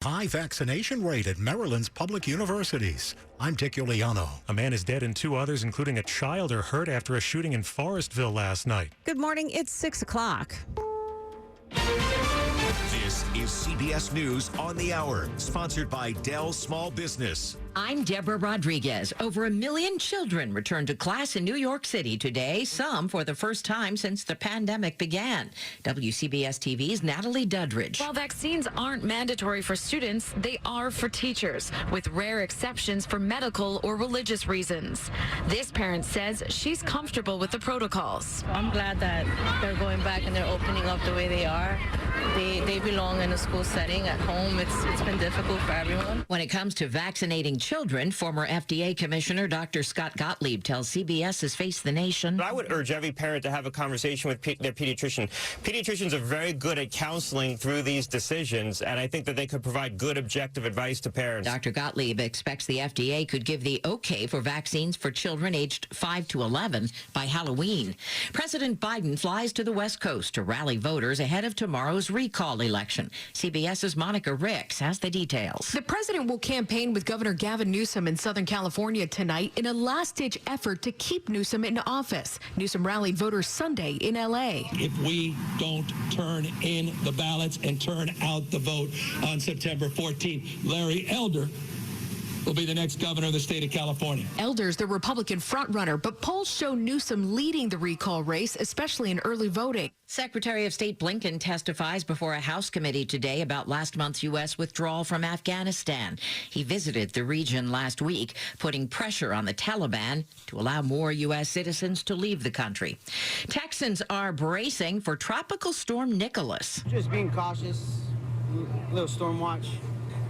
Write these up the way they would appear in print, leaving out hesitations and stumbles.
High vaccination rate at Maryland's public universities. I'm Dick Iuliano. A man is dead and two others, including a child, are hurt after a shooting in Forestville last night. Good morning. It's 6 o'clock. This is CBS News on the Hour, sponsored by Dell Small Business. I'm Deborah Rodriguez. Over 1 million children returned to class in New York City today, some for the first time since the pandemic began. WCBS TV's Natalie Duddridge. While vaccines aren't mandatory for students, they are for teachers, with rare exceptions for medical or religious reasons. This parent says she's comfortable with the protocols. I'm glad that they're going back and they're opening up the way they are. They belong in a school setting. At home, it's been difficult for everyone. When it comes to vaccinating children, former FDA Commissioner Dr. Scott Gottlieb tells CBS has faced the nation. I would urge every parent to have a conversation with their pediatrician. Pediatricians are very good at counseling through these decisions, and I think that they could provide good, objective advice to parents. Dr. Gottlieb expects the FDA could give the okay for vaccines for children aged 5 to 11 by Halloween. President Biden flies to the West Coast to rally voters ahead of tomorrow's recall election. CBS's Monica Ricks has the details. The president will campaign with Governor Gavin Newsom in Southern California tonight in a last-ditch effort to keep Newsom in office. Newsom rallied voters Sunday in L.A. If we don't turn in the ballots and turn out the vote on September 14th, Larry Elder will be the next governor of the state of California. Elder's the Republican frontrunner, but polls show Newsom leading the recall race, especially in early voting. Secretary of State Blinken testifies before a House committee today about last month's U.S. withdrawal from Afghanistan. He visited the region last week, putting pressure on the Taliban to allow more U.S. citizens to leave the country. Texans are bracing for Tropical Storm Nicholas. Just being cautious, little storm watch.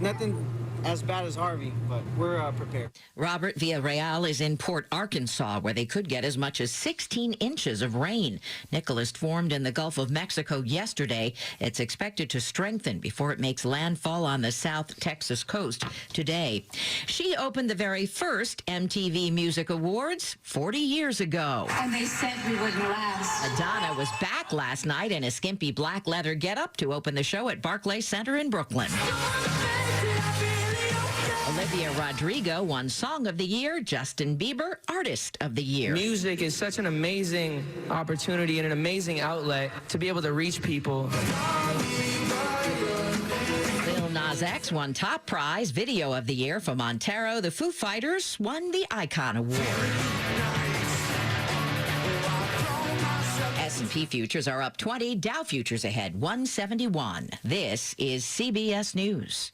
Nothing as bad as Harvey, but we're prepared. Robert Villarreal is in Port Arkansas, where they could get as much as 16 inches of rain. Nicholas formed in the Gulf of Mexico yesterday. It's expected to strengthen before it makes landfall on the South Texas coast today. She opened the very first MTV Music Awards 40 years ago. And they said we wouldn't last. Madonna was back last night in a skimpy black leather getup to open the show at Barclays Center in Brooklyn. Olivia Rodrigo won Song of the Year, Justin Bieber, Artist of the Year. Music is such an amazing opportunity and an amazing outlet to be able to reach people. Lil Nas X won Top Prize, Video of the Year for Montero. The Foo Fighters won the Icon Award. S&P futures are up 20, Dow futures ahead 171. This is CBS News.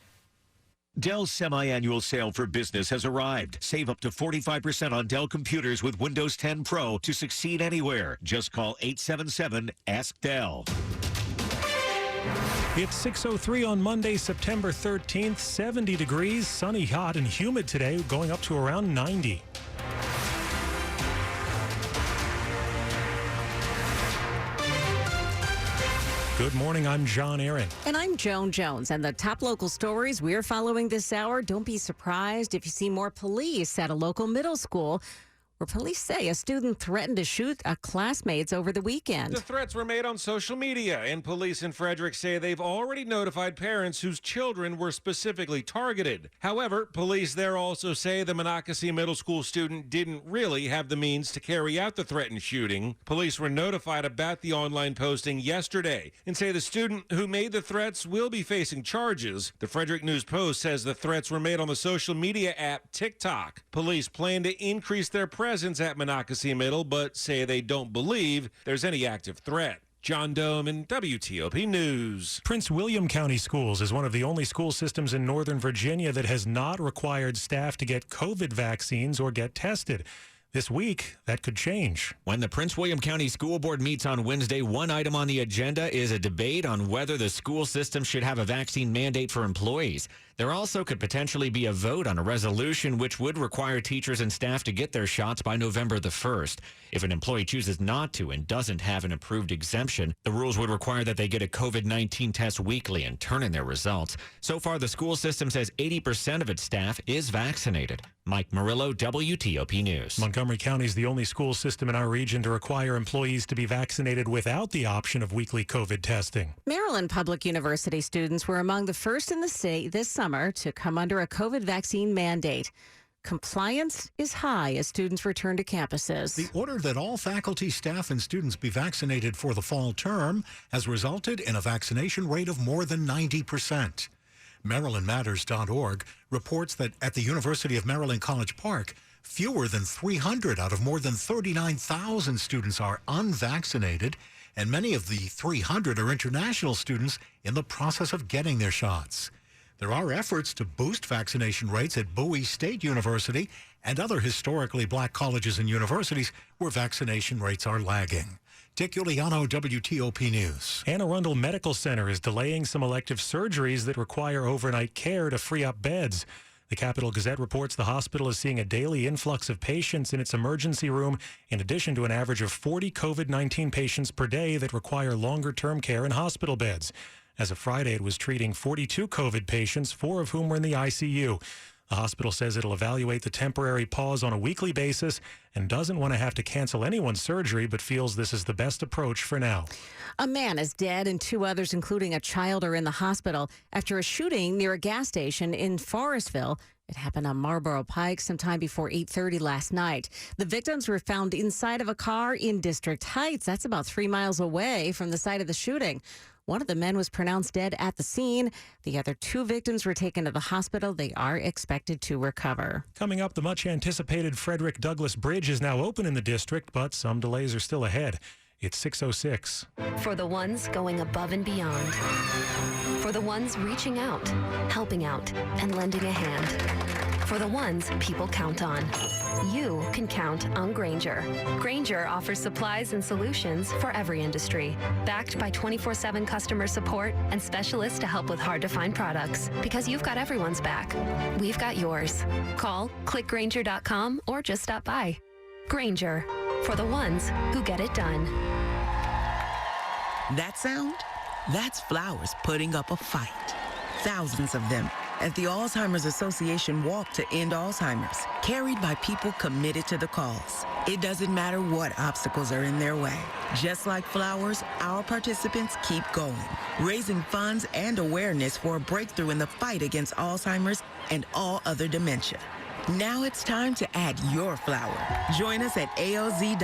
Dell's semi-annual sale for business has arrived. Save up to 45% on Dell computers with Windows 10 Pro to succeed anywhere. Just call 877-ASK-DELL. It's 6:03 on Monday, September 13th. 70 degrees, sunny, hot, and humid today, going up to around 90. Good morning, I'm John Aaron. And I'm Joan Jones. And the top local stories we're following this hour, don't be surprised if you see more police at a local middle school where police say a student threatened to shoot a classmate over the weekend. The threats were made on social media, and police in Frederick say they've already notified parents whose children were specifically targeted. However, police there also say the Monocacy Middle School student didn't really have the means to carry out the threatened shooting. Police were notified about the online posting yesterday and say the student who made the threats will be facing charges. The Frederick News Post says the threats were made on the social media app TikTok. Police plan to increase their presence at Monocacy Middle, but say they don't believe there's any active threat. John Doman, WTOP News. Prince William County Schools is one of the only school systems in Northern Virginia that has not required staff to get COVID vaccines or get tested. This week, that could change. When the Prince William County School Board meets on Wednesday, one item on the agenda is a debate on whether the school system should have a vaccine mandate for employees. There also could potentially be a vote on a resolution which would require teachers and staff to get their shots by November the 1st. If an employee chooses not to and doesn't have an approved exemption, the rules would require that they get a COVID-19 test weekly and turn in their results. So far, the school system says 80% of its staff is vaccinated. Mike Murillo, WTOP News. Montgomery County is the only school system in our region to require employees to be vaccinated without the option of weekly COVID testing. Maryland Public University students were among the first in the state this summer to come under a COVID vaccine mandate. Compliance is high as students return to campuses. The order that all faculty, staff, and students be vaccinated for the fall term has resulted in a vaccination rate of more than 90%. MarylandMatters.org reports that at the University of Maryland College Park, fewer than 300 out of more than 39,000 students are unvaccinated, and many of the 300 are international students in the process of getting their shots. There are efforts to boost vaccination rates at Bowie State University and other historically black colleges and universities where vaccination rates are lagging. Dick Giuliano, WTOP News. Anne Arundel Medical Center is delaying some elective surgeries that require overnight care to free up beds. The Capital Gazette reports the hospital is seeing a daily influx of patients in its emergency room, in addition to an average of 40 COVID-19 patients per day that require longer-term care in hospital beds. As of Friday, it was treating 42 COVID patients, 4 of whom were in the ICU. The hospital says it'll evaluate the temporary pause on a weekly basis and doesn't want to have to cancel anyone's surgery, but feels this is the best approach for now. A man is dead and 2 others, including a child, are in the hospital after a shooting near a gas station in Forestville. It happened on Marlboro Pike sometime before 8:30 last night. The victims were found inside of a car in District Heights. That's about 3 miles away from the site of the shooting. One of the men was pronounced dead at the scene. The other 2 victims were taken to the hospital. They are expected to recover. Coming up, the much-anticipated Frederick Douglass Bridge is now open in the district, but some delays are still ahead. It's 6:06. For the ones going above and beyond. For the ones reaching out, helping out, and lending a hand. For the ones people count on. You can count on Grainger. Grainger offers supplies and solutions for every industry. Backed by 24/7 customer support and specialists to help with hard-to-find products. Because you've got everyone's back. We've got yours. Call, click Grainger.com, or just stop by. Grainger, for the ones who get it done. That sound? That's flowers putting up a fight. Thousands of them at the Alzheimer's Association Walk to End Alzheimer's, carried by people committed to the cause. It doesn't matter what obstacles are in their way. Just like flowers, our participants keep going, raising funds and awareness for a breakthrough in the fight against Alzheimer's and all other dementia. Now it's time to add your flower. Join us at alz.org/walk.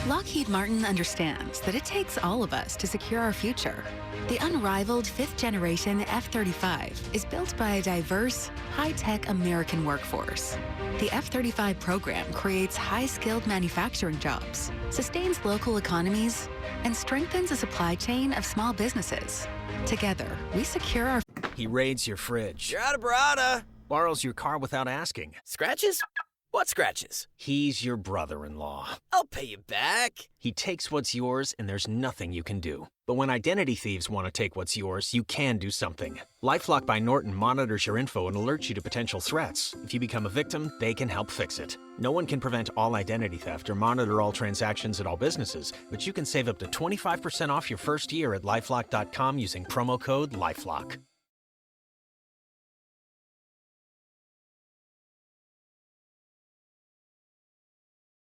Lockheed Martin understands that it takes all of us to secure our future. The unrivaled 5th-generation F-35 is built by a diverse, high-tech American workforce. The F-35 program creates high-skilled manufacturing jobs, sustains local economies, and strengthens a supply chain of small businesses. Together, we secure our... He raids your fridge. You're out of Barada. Borrows your car without asking. Scratches? What scratches? He's your brother-in-law. I'll pay you back. He takes what's yours, and there's nothing you can do. But when identity thieves want to take what's yours, you can do something. LifeLock by Norton monitors your info and alerts you to potential threats. If you become a victim, they can help fix it. No one can prevent all identity theft or monitor all transactions at all businesses, but you can save up to 25% off your first year at LifeLock.com using promo code LifeLock.